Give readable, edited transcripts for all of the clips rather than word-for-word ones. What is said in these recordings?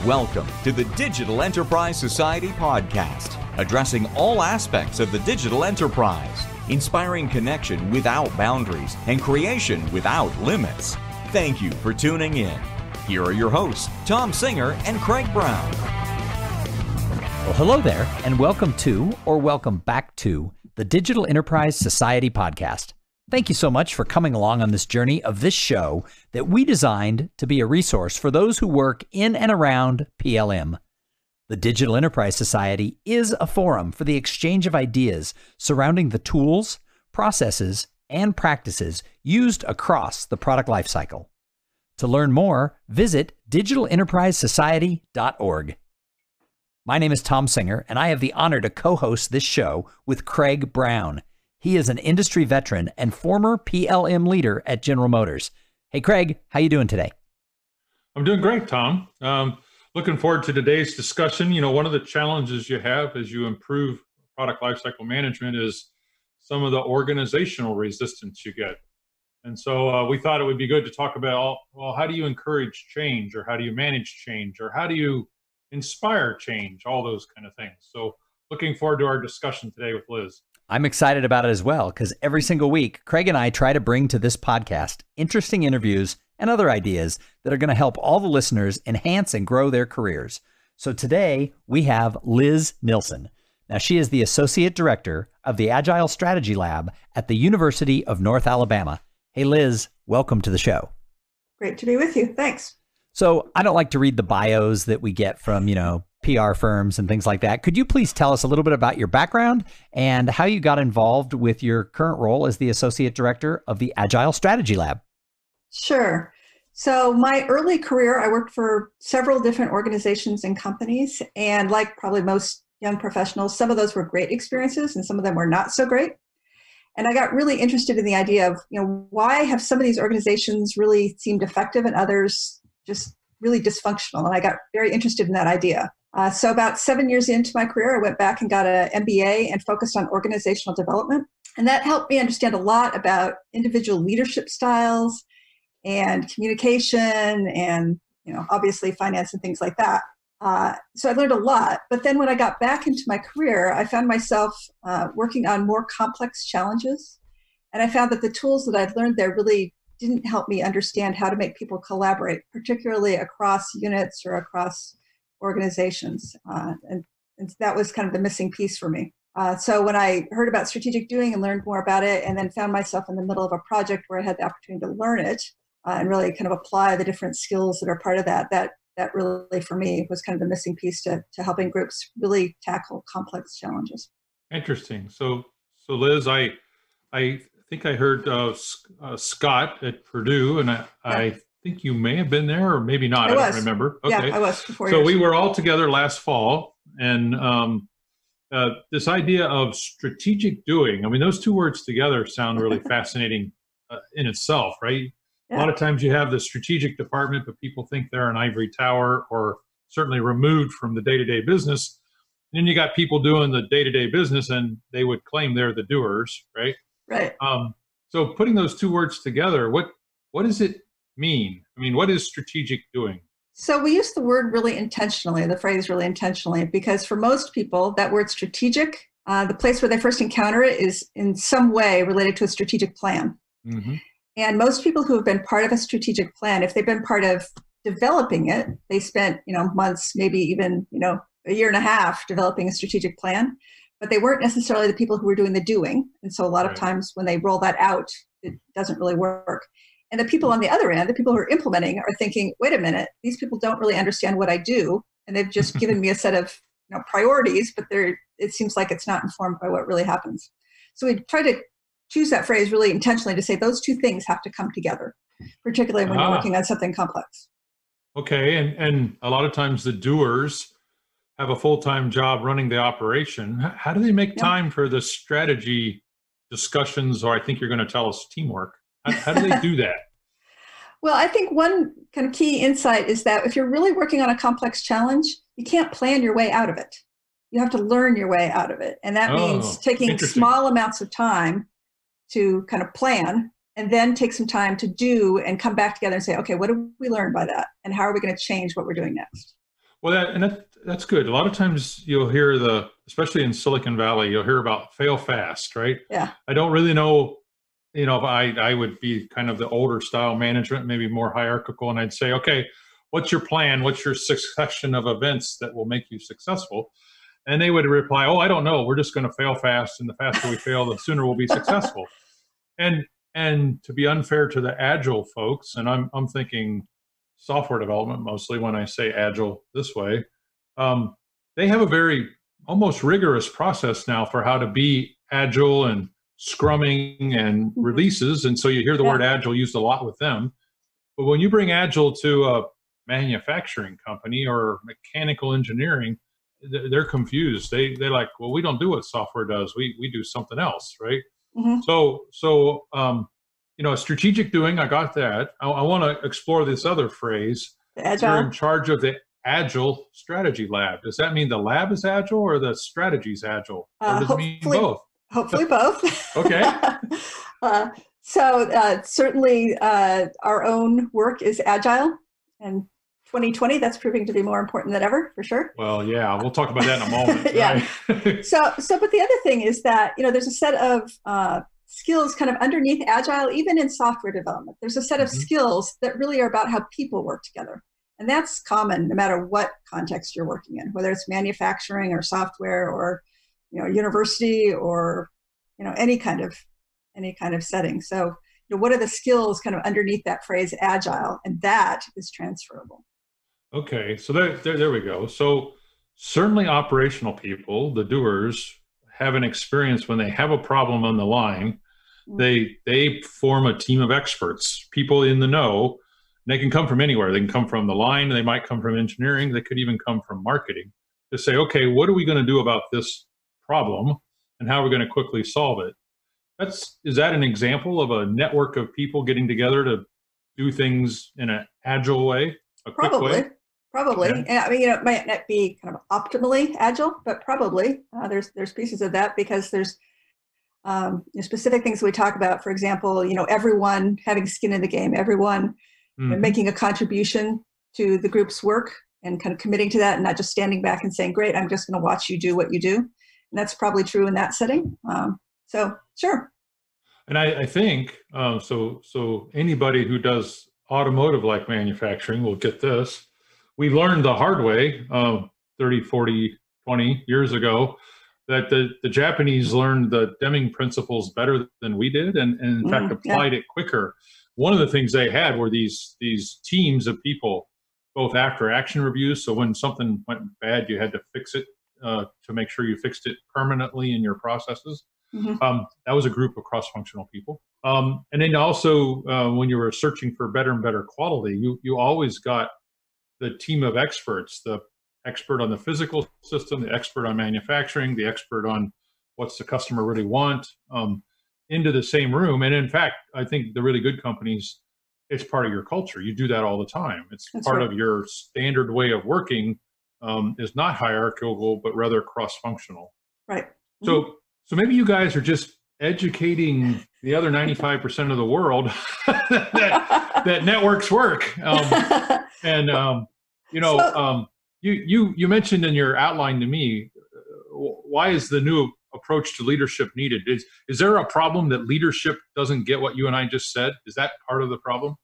Welcome to the Digital Enterprise Society podcast, addressing all aspects of the digital enterprise, inspiring connection without boundaries and creation without limits. Thank you for tuning in. Here are your hosts, Thom Singer and Craig Brown. Well, hello there, and welcome to, or welcome back to, the Digital Enterprise Society podcast. Thank you so much for coming along on this journey of this show that we designed to be a resource for those who work in and around PLM. The Digital Enterprise Society is a forum for the exchange of ideas surrounding the tools, processes, and practices used across the product lifecycle. To learn more, visit digitalenterprisesociety.org. My name is Thom Singer, and I have the honor to co-host this show with Craig Brown. He is an industry veteran and former PLM leader at General Motors. Hey, Craig, how you doing today? I'm doing great, Thom. Looking forward to today's discussion. You know, one of the challenges you have as you improve product lifecycle management is some of the organizational resistance you get. And so we thought it would be good to talk about, well, how do you encourage change, or how do you manage change, or how do you inspire change, all those kind of things. So looking forward to our discussion today with Liz. I'm excited about it as well, because every single week, Craig and I try to bring to this podcast interesting interviews and other ideas that are going to help all the listeners enhance and grow their careers. So today we have Liz Nilsen. Now, she is the Associate Director of the Agile Strategy Lab at the University of North Alabama. Hey, Liz, welcome to the show. Great to be with you. Thanks. So I don't like to read the bios that we get from, PR firms and things like that. Could you please tell us a little bit about your background and how you got involved with your current role as the Associate Director of the Agile Strategy Lab? Sure. So my early career, I worked for several different organizations and companies. And like probably most young professionals, some of those were great experiences and some of them were not so great. And I got really interested in the idea of, why have some of these organizations really seemed effective and others just really dysfunctional? And I got very interested in that idea. So about 7 years into my career, I went back and got an MBA and focused on organizational development. And that helped me understand a lot about individual leadership styles and communication and, obviously finance and things like that. So I learned a lot. But then when I got back into my career, I found myself working on more complex challenges. And I found that the tools that I'd learned there really didn't help me understand how to make people collaborate, particularly across units or across organizations. And that was kind of the missing piece for me. So when I heard about strategic doing and learned more about it, and then found myself in the middle of a project where I had the opportunity to learn it and really kind of apply the different skills that are part of that really, for me, was kind of the missing piece to helping groups really tackle complex challenges. Interesting. So Liz, I think I heard Scott at Purdue, and I think you may have been there, or maybe not. I don't remember. Okay. Yeah, I was before. So we were all together last fall, and this idea of strategic doing, I mean, those two words together sound really fascinating in itself, right? Yeah. A lot of times you have the strategic department, but people think they're an ivory tower or certainly removed from the day-to-day business. And then you got people doing the day-to-day business, and they would claim they're the doers, right? Right. So putting those two words together, what does it mean? I mean, what is strategic doing? So we use the word really intentionally, the phrase really intentionally, because for most people, that word strategic, the place where they first encounter it is in some way related to a strategic plan. Mm-hmm. And most people who have been part of a strategic plan, if they've been part of developing it, they spent, months, maybe even, a year and a half developing a strategic plan, but they weren't necessarily the people who were doing the doing. And so a lot of times when they roll that out, it doesn't really work. And the people on the other end, the people who are implementing, are thinking, wait a minute, these people don't really understand what I do. And they've just given me a set of priorities, but it seems like it's not informed by what really happens. So we try to choose that phrase really intentionally to say those two things have to come together, particularly when you're working on something complex. Okay. And a lot of times the doers have a full-time job running the operation. How do they make time for the strategy discussions, or I think you're going to tell us teamwork? How do they do that? Well, I think one kind of key insight is that if you're really working on a complex challenge, you can't plan your way out of it. You have to learn your way out of it. And that means taking small amounts of time to kind of plan, and then take some time to do and come back together and say, okay, what did we learn by that? And how are we going to change what we're doing next? Well, that's good. A lot of times you'll hear especially in Silicon Valley, you'll hear about fail fast, right? Yeah. I don't really know, if I would be kind of the older style management, maybe more hierarchical, and I'd say, okay, what's your plan? What's your succession of events that will make you successful? And they would reply, oh, I don't know. We're just going to fail fast, and the faster we fail, the sooner we'll be successful. And to be unfair to the Agile folks, and I'm thinking software development mostly when I say Agile this way, they have a very almost rigorous process now for how to be Agile and scrumming and releases. And so you hear the word Agile used a lot with them. But when you bring Agile to a manufacturing company or mechanical engineering, they're confused. They're like, well, we don't do what software does. We do something else, right? Mm-hmm. So strategic doing, I got that. I want to explore this other phrase. Agile. You're in charge of the Agile Strategy Lab. Does that mean the lab is Agile or the strategy's Agile? Or does it mean both? Hopefully both. Okay. Certainly our own work is Agile, and 2020, that's proving to be more important than ever, for sure. Well, yeah, we'll talk about that in a moment. Yeah. Right? But the other thing is that, there's a set of skills kind of underneath Agile, even in software development. There's a set of skills that really are about how people work together. And that's common no matter what context you're working in, whether it's manufacturing or software or, university or, any kind of setting. So, what are the skills kind of underneath that phrase Agile? And that is transferable. Okay, so there we go. So certainly operational people, the doers, have an experience when they have a problem on the line. They form a team of experts, people in the know. They can come from anywhere. They can come from the line. They might come from engineering. They could even come from marketing to say, okay, what are we going to do about this problem and how are we going to quickly solve it? Is that an example of a network of people getting together to do things in an agile way, a quick way? Probably. Okay. I mean, it might not be kind of optimally agile, but probably there's pieces of that because there's specific things we talk about. For example, everyone having skin in the game, everyone making a contribution to the group's work and kind of committing to that and not just standing back and saying, great, I'm just going to watch you do what you do. And that's probably true in that setting. So sure. And I think, so anybody who does automotive like manufacturing will get this. We learned the hard way 30, 40, 20 years ago that the Japanese learned the Deming principles better than we did and in fact applied it quicker. One of the things they had were these teams of people, both after action reviews. So when something went bad, you had to fix it to make sure you fixed it permanently in your processes. That was a group of cross-functional people. And then also when you were searching for better and better quality, you always got the team of experts, the expert on the physical system, the expert on manufacturing, the expert on what's the customer really want, into the same room. And in fact, I think the really good companies, it's part of your culture. You do that all the time. It's part of your standard way of working, is not hierarchical, but rather cross-functional. Right. So maybe you guys are just educating the other 95% of the world that networks work. You mentioned in your outline to me, why is the new approach to leadership needed? Is there a problem that leadership doesn't get what you and I just said? Is that part of the problem?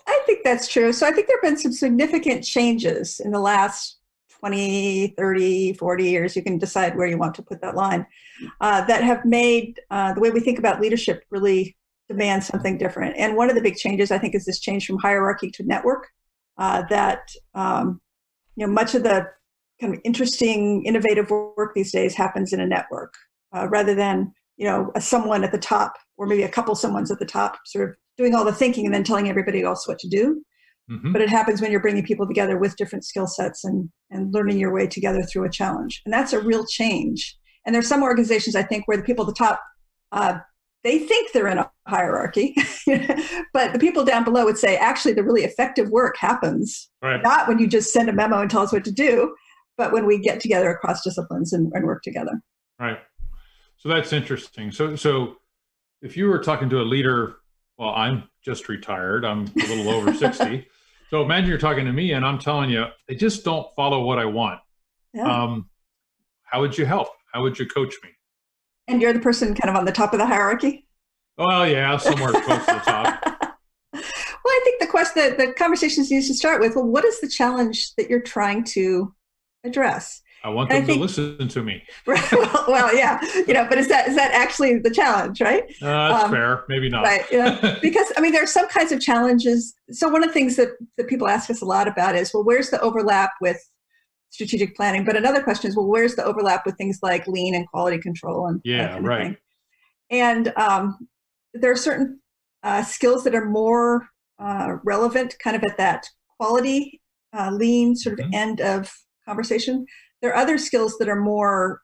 I think that's true. So I think there have been some significant changes in the last 20, 30, 40 years, you can decide where you want to put that line, that have made the way we think about leadership really demand something different. And one of the big changes, I think, is this change from hierarchy to network, that much of the kind of interesting, innovative work these days happens in a network, rather than, someone at the top, or maybe a couple someones at the top sort of doing all the thinking and then telling everybody else what to do. But it happens when you're bringing people together with different skill sets and learning your way together through a challenge. And that's a real change. And there's some organizations, I think, where the people at the top, they think they're in a hierarchy, but the people down below would say, actually, the really effective work happens, not when you just send a memo and tell us what to do, but when we get together across disciplines and work together. Right. So that's interesting. So if you were talking to a leader, well, I'm just retired, I'm a little over 60. So imagine you're talking to me and I'm telling you, they just don't follow what I want. Yeah. How would you help? How would you coach me? And you're the person kind of on the top of the hierarchy? Well, yeah, somewhere close to the top. Well, I think the conversations needs to start with, well, what is the challenge that you're trying to address? I want them to listen to me. well, yeah, but is that actually the challenge, right? That's fair. Maybe not. Right. Because, there are some kinds of challenges. So one of the things that people ask us a lot about is, well, where's the overlap with strategic planning? But another question is, well, where's the overlap with things like lean and quality control and that kind of thing? And there are certain skills that are more relevant kind of at that quality, lean sort of end of conversation. There are other skills that are more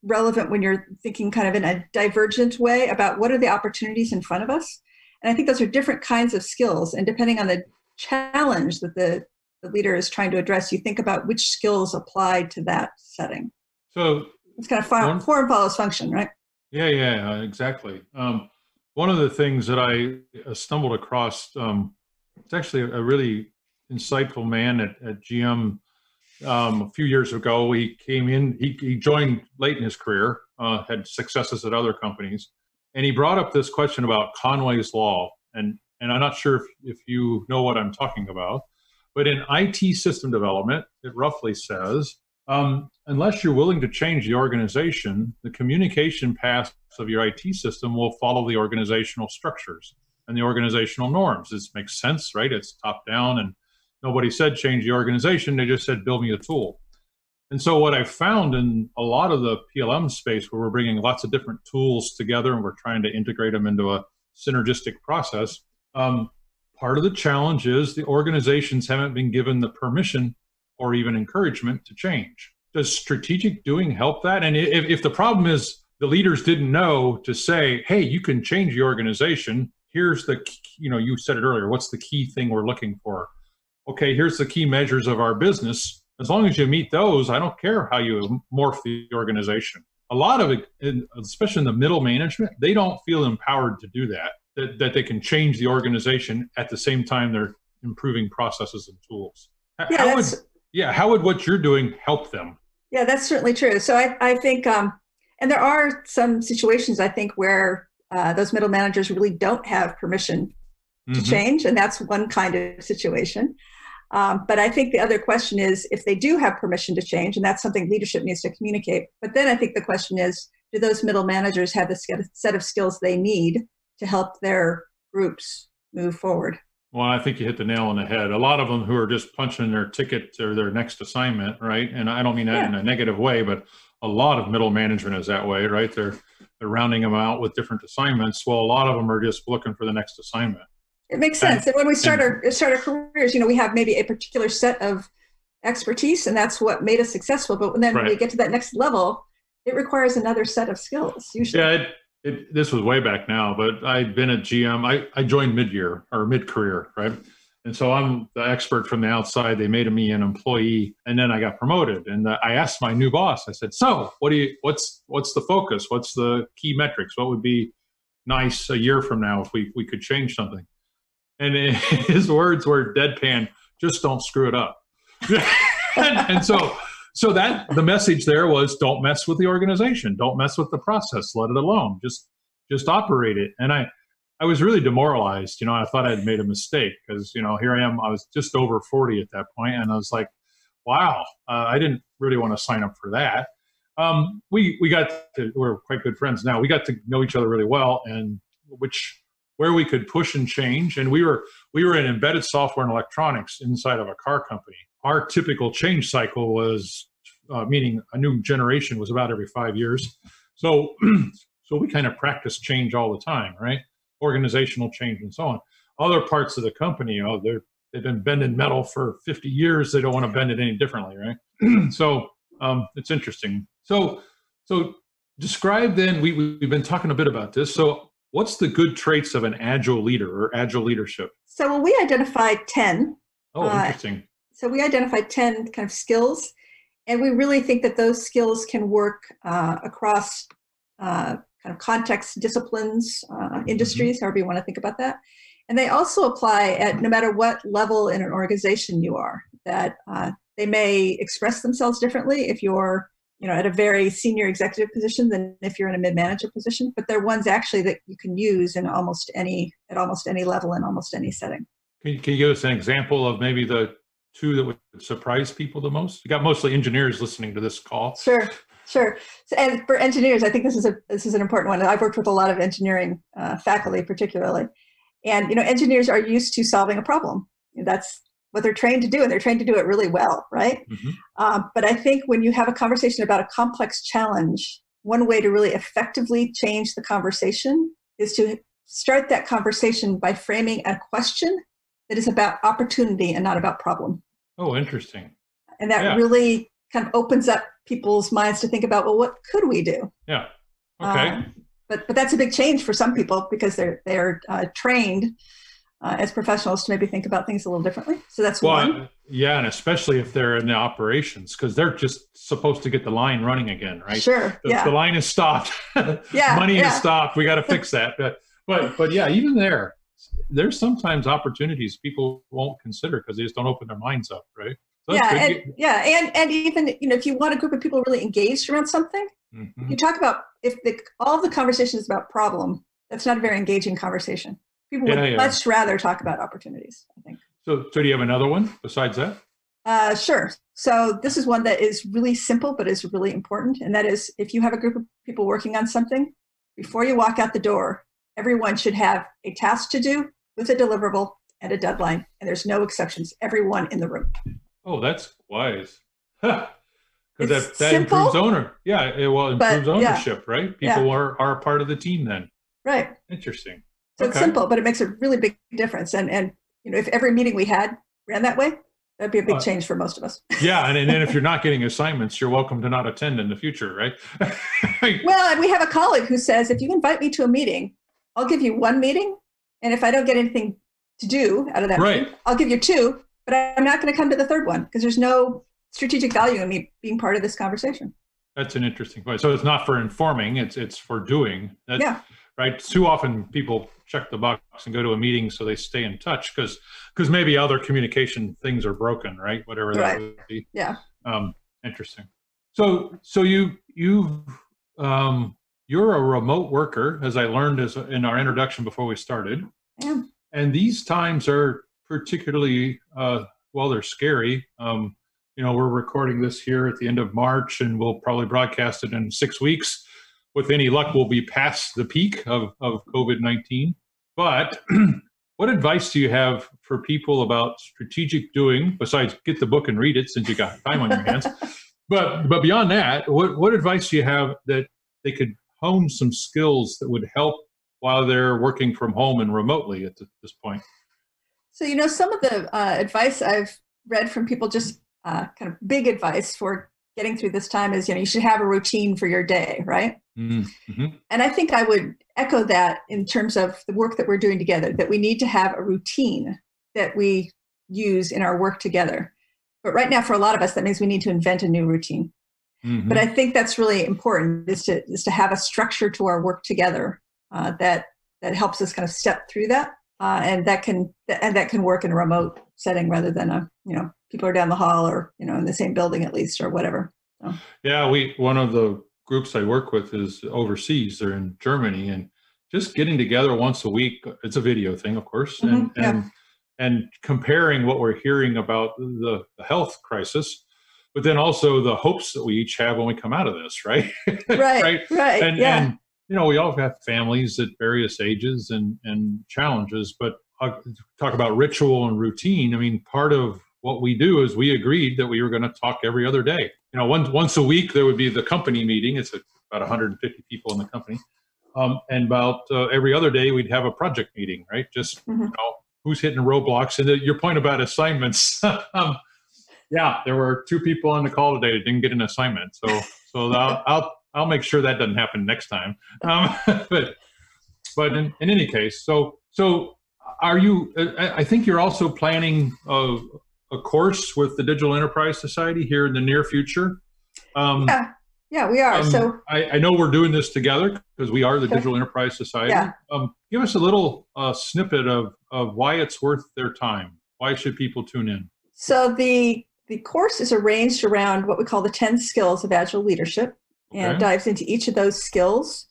relevant when you're thinking kind of in a divergent way about what are the opportunities in front of us. And I think those are different kinds of skills. And depending on the challenge that the leader is trying to address, you think about which skills apply to that setting. So it's kind of form follows function, right? Yeah, exactly. One of the things that I stumbled across, it's actually a really insightful man at GM a few years ago. He came in, he joined late in his career, had successes at other companies, and he brought up this question about Conway's Law. And I'm not sure if you know what I'm talking about, but in IT system development, it roughly says, unless you're willing to change the organization, the communication paths of your IT system will follow the organizational structures and the organizational norms. This makes sense, right? It's top down, and nobody said change the organization. They just said build me a tool. And so what I found in a lot of the PLM space, where we're bringing lots of different tools together and we're trying to integrate them into a synergistic process, part of the challenge is the organizations haven't been given the permission or even encouragement to change. Does strategic doing help that? And if the problem is the leaders didn't know to say, hey, you can change the organization, here's the, you said it earlier, what's the key thing we're looking for? Okay, here's the key measures of our business. As long as you meet those, I don't care how you morph the organization. A lot of it, especially in the middle management, they don't feel empowered to do that they can change the organization at the same time they're improving processes and tools. How would what you're doing help them? Yeah, that's certainly true. So I think, and there are some situations, I think, where those middle managers really don't have permission to change, and that's one kind of situation. But I think the other question is, if they do have permission to change, and that's something leadership needs to communicate. But then I think the question is, do those middle managers have the set of skills they need to help their groups move forward? Well, I think you hit the nail on the head. A lot of them who are just punching their ticket to their next assignment, right? And I don't mean that in a negative way, but a lot of middle management is that way, right? They're rounding them out with different assignments. Well, a lot of them are just looking for the next assignment. It makes sense. And when we start our careers, we have maybe a particular set of expertise, and that's what made us successful. But then when we get to that next level, it requires another set of skills, usually. Yeah, this was way back now, but I'd been at GM. I joined mid-year or mid-career, right? And so I'm the expert from the outside. They made me an employee, and then I got promoted. And I asked my new boss, I said, so what's the focus? What's the key metrics? What would be nice a year from now if we could change something? And his words were deadpan, just don't screw it up. and so that the message there was, don't mess with the organization. Don't mess with the process. Let it alone. Just operate it. And I was really demoralized. I thought I'd made a mistake because, here I am. I was just over 40 at that point, and I was like, wow, I didn't really want to sign up for that. We're quite good friends now. We got to know each other really well, and where we could push and change. And we were in embedded software and electronics inside of a car company. Our typical change cycle was, meaning a new generation was about every 5 years. So we kind of practice change all the time, right? Organizational change and so on. Other parts of the company, they've been bending metal for 50 years. They don't want to bend it any differently, right? So it's interesting. So describe then, we've been talking a bit about this. So what's the good traits of an agile leader or agile leadership? So we identified 10. Oh, interesting. So we identified 10 kind of skills, and we really think that those skills can work across kind of context, disciplines, industries, however you want to think about that. And they also apply at no matter what level in an organization you are, that they may express themselves differently if you're at a very senior executive position than if you're in a mid-manager position, but they're ones actually that you can use at almost any level in almost any setting. Can you give us an example of maybe the two that would surprise people the most? You got mostly engineers listening to this call. Sure. So, and for engineers, I think this is an important one. I've worked with a lot of engineering faculty, particularly, and engineers are used to solving a problem. That's what they're trained to do, and they're trained to do it really well, right? Mm-hmm. But I think when you have a conversation about a complex challenge, one way to really effectively change the conversation is to start that conversation by framing a question that is about opportunity and not about problem. Oh, interesting. And that really kind of opens up people's minds to think about, well, what could we do? Yeah. Okay. But that's a big change for some people because they're trained as professionals to maybe think about things a little differently. So that's one. Yeah, and especially if they're in the operations, because they're just supposed to get the line running again, right? Sure. The line is stopped. Money is stopped. We got to fix that. But yeah, even there's sometimes opportunities people won't consider because they just don't open their minds up, right? So and even if you want a group of people really engaged around something, you talk about all of the conversation is about problem. That's not a very engaging conversation. People would much rather talk about opportunities, I think. So do you have another one besides that? Sure. So this is one that is really simple, but is really important. And that is, if you have a group of people working on something, before you walk out the door, everyone should have a task to do with a deliverable and a deadline. And there's no exceptions. Everyone in the room. Oh, that's wise. Because that improves improves ownership, right? People are a part of the team then. Right. Interesting. So it's simple, but it makes a really big difference. And if every meeting we had ran that way, that'd be a big change for most of us. Yeah, and then if you're not getting assignments, you're welcome to not attend in the future, right? Well, and we have a colleague who says, if you invite me to a meeting, I'll give you one meeting, and if I don't get anything to do out of that meeting, I'll give you two, but I'm not going to come to the third one because there's no strategic value in me being part of this conversation. That's an interesting point. So it's not for informing, it's for doing. Right. Too often people check the box and go to a meeting so they stay in touch because maybe other communication things are broken, right? Whatever that would be. Yeah. Interesting. So you're a remote worker, as I learned in our introduction before we started. Yeah. And these times are particularly they're scary. We're recording this here at the end of March, and we'll probably broadcast it in 6 weeks. With any luck, we'll be past the peak of COVID-19. But what advice do you have for people about strategic doing, besides get the book and read it since you got time on your hands? But beyond that, what advice do you have that they could hone some skills that would help while they're working from home and remotely at this point? So, some of the advice I've read from people, just kind of big advice for getting through this time is, you should have a routine for your day, right? Mm-hmm. And I think I would echo that in terms of the work that we're doing together, that we need to have a routine that we use in our work together. But right now, for a lot of us, that means we need to invent a new routine. Mm-hmm. But I think that's really important, is to have a structure to our work together that helps us kind of step through that. And that can work in a remote setting rather than people are down the hall or in the same building at least or whatever. So. Yeah, one of the groups I work with is overseas. They're in Germany, and just getting together once a week. It's a video thing, of course, and comparing what we're hearing about the health crisis, but then also the hopes that we each have when we come out of this, right? Right. And we all have families at various ages and challenges, but I'll talk about ritual and routine. I mean, part of what we do is we agreed that we were going to talk every other day. Once a week, there would be the company meeting. It's about 150 people in the company. And about every other day, we'd have a project meeting, right? Just, who's hitting roadblocks. And your point about assignments, there were 2 people on the call today that didn't get an assignment. So I'll make sure that doesn't happen next time. But in any case, so are you, I think you're also planning a course with the Digital Enterprise Society here in the near future. Yeah, we are. So I know we're doing this together because we are the Digital Enterprise Society. Yeah. Give us a little snippet of why it's worth their time. Why should people tune in? So the course is arranged around what we call the 10 skills of Agile Leadership, and dives into each of those skills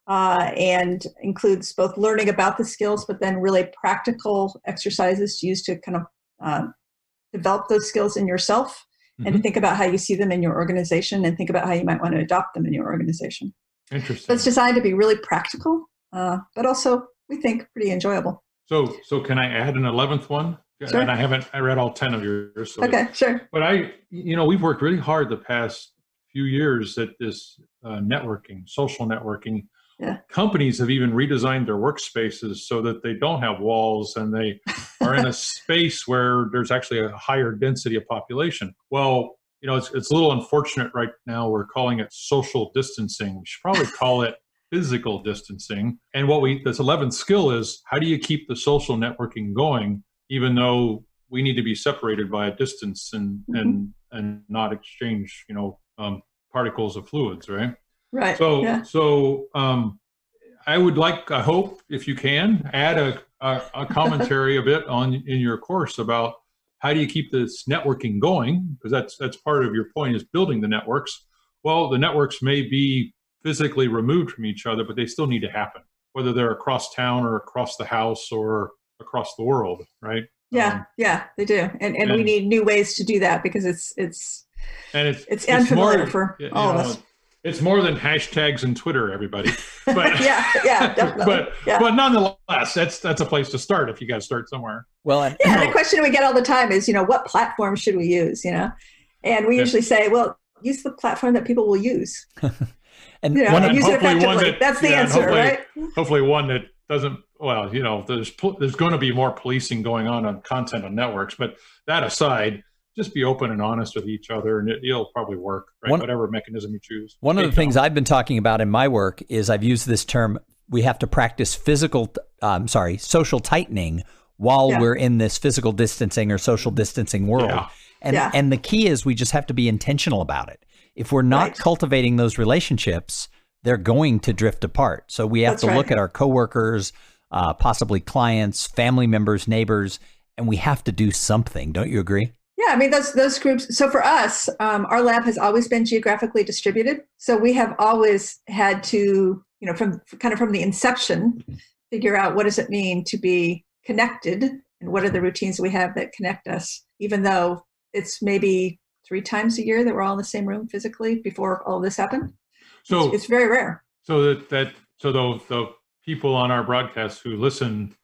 and includes both learning about the skills, but then really practical exercises to use to kind of develop those skills in yourself and to think about how you see them in your organization and think about how you might want to adopt them in your organization. Interesting. So it's designed to be really practical, but also we think pretty enjoyable. So can I add an 11th one? Sure. And I read all 10 of yours. So okay, sure. But we've worked really hard the past few years at this networking, social networking. Yeah. Companies have even redesigned their workspaces so that they don't have walls and they are in a space where there's actually a higher density of population. Well, it's a little unfortunate right now. We're calling it social distancing. We should probably call it physical distancing. And this 11th skill is, how do you keep the social networking going, even though we need to be separated by a distance and not exchange, particles of fluids, right? Right. So I hope if you can add a commentary a bit in your course about how do you keep this networking going, because that's part of your point, is building the networks. Well, the networks may be physically removed from each other, but they still need to happen, whether they're across town or across the house or across the world, right? Yeah, they do, and we need new ways to do that because it's unfamiliar for all of us. It's more than hashtags and Twitter, everybody. But yeah, definitely. But nonetheless, that's a place to start if you got to start somewhere. Well, the question we get all the time is, what platform should we use? And we usually say, well, use the platform that people will use. and use it effectively. That's the answer, right? Hopefully, one that doesn't. Well, there's going to be more policing going on content on networks. But that aside, just be open and honest with each other, and it'll probably work, right? Whatever mechanism you choose. One of the things I've been talking about in my work is I've used this term, we have to practice social tightening while we're in this physical distancing or social distancing world. Yeah. And the key is we just have to be intentional about it. If we're not cultivating those relationships, they're going to drift apart. So we have to look at our coworkers, possibly clients, family members, neighbors, and we have to do something. Don't you agree? Yeah, I mean, those groups. So for us, our lab has always been geographically distributed. So we have always had to, from the inception, figure out what does it mean to be connected and what are the routines we have that connect us, even though it's maybe 3 times a year that we're all in the same room physically before all this happened. So it's very rare. So the people on our broadcast who listen,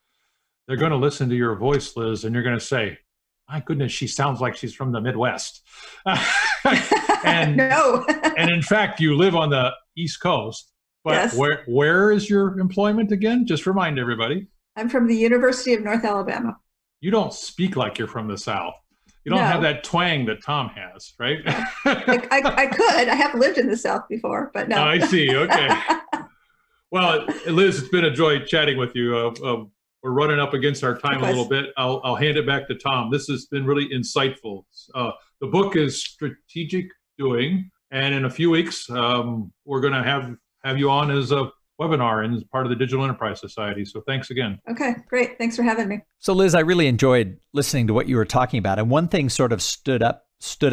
they're going to listen to your voice, Liz, and you're going to say, my goodness, she sounds like she's from the Midwest. And no. And in fact, you live on the East Coast. But where is your employment again? Just remind everybody. I'm from the University of North Alabama. You don't speak like you're from the South. You don't have that twang that Thom has, right? I could. I have lived in the South before, but no. Oh, I see. Okay. Well, Liz, it's been a joy chatting with you. We're running up against our time a little bit. I'll hand it back to Thom. This has been really insightful. The book is Strategic Doing, and in a few weeks, we're going to have you on as a webinar and as part of the Digital Enterprise Society. So thanks again. Okay, great. Thanks for having me. So Liz, I really enjoyed listening to what you were talking about. And one thing sort of stood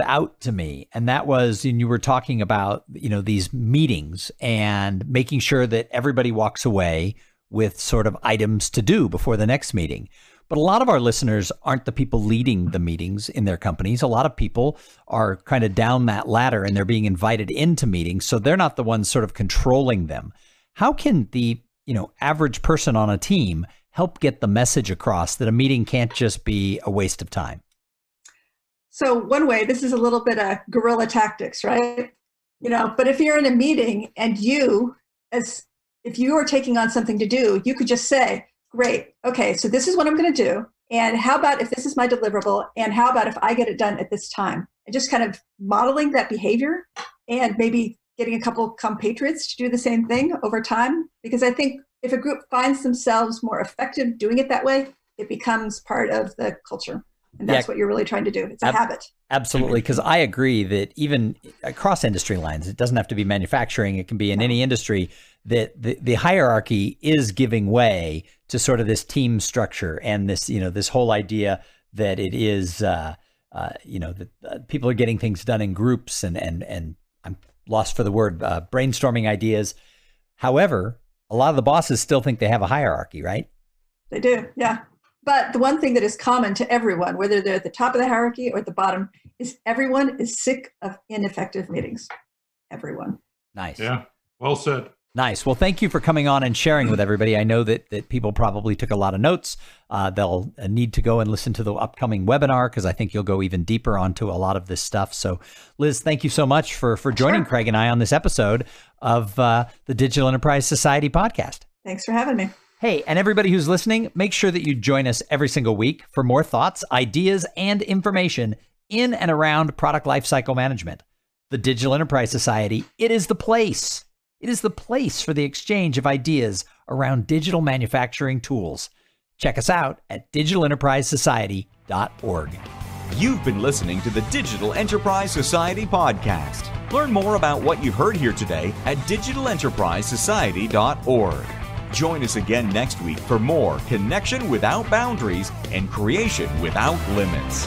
out to me, and that was, and you were talking about, these meetings and making sure that everybody walks away with sort of items to do before the next meeting. But a lot of our listeners aren't the people leading the meetings in their companies. A lot of people are kind of down that ladder and they're being invited into meetings. So they're not the ones sort of controlling them. How can the, average person on a team help get the message across that a meeting can't just be a waste of time? So one way, this is a little bit of guerrilla tactics, right? But if you're in a meeting and if you are taking on something to do, you could just say, great, okay, so this is what I'm going to do. And how about if this is my deliverable? And how about if I get it done at this time? And just kind of modeling that behavior and maybe getting a couple of compatriots to do the same thing over time. Because I think if a group finds themselves more effective doing it that way, it becomes part of the culture. And that's what you're really trying to do. It's a habit. Absolutely, because I agree that even across industry lines, it doesn't have to be manufacturing. It can be in any industry, that the hierarchy is giving way to sort of this team structure and this, this whole idea that it is, that people are getting things done in groups and I'm lost for the word, brainstorming ideas. However, a lot of the bosses still think they have a hierarchy, right? They do, yeah. But the one thing that is common to everyone, whether they're at the top of the hierarchy or at the bottom, is everyone is sick of ineffective meetings. Everyone. Nice. Yeah, well said. Nice. Well, thank you for coming on and sharing with everybody. I know that people probably took a lot of notes. They'll need to go and listen to the upcoming webinar because I think you'll go even deeper onto a lot of this stuff. So, Liz, thank you so much for joining Craig and I on this episode of the Digital Enterprise Society podcast. Thanks for having me. Hey, and everybody who's listening, make sure that you join us every single week for more thoughts, ideas, and information in and around product lifecycle management. The Digital Enterprise Society, it is the place. It is the place for the exchange of ideas around digital manufacturing tools. Check us out at digitalenterprisesociety.org. You've been listening to the Digital Enterprise Society podcast. Learn more about what you've heard here today at digitalenterprisesociety.org. Join us again next week for more connection without boundaries and creation without limits.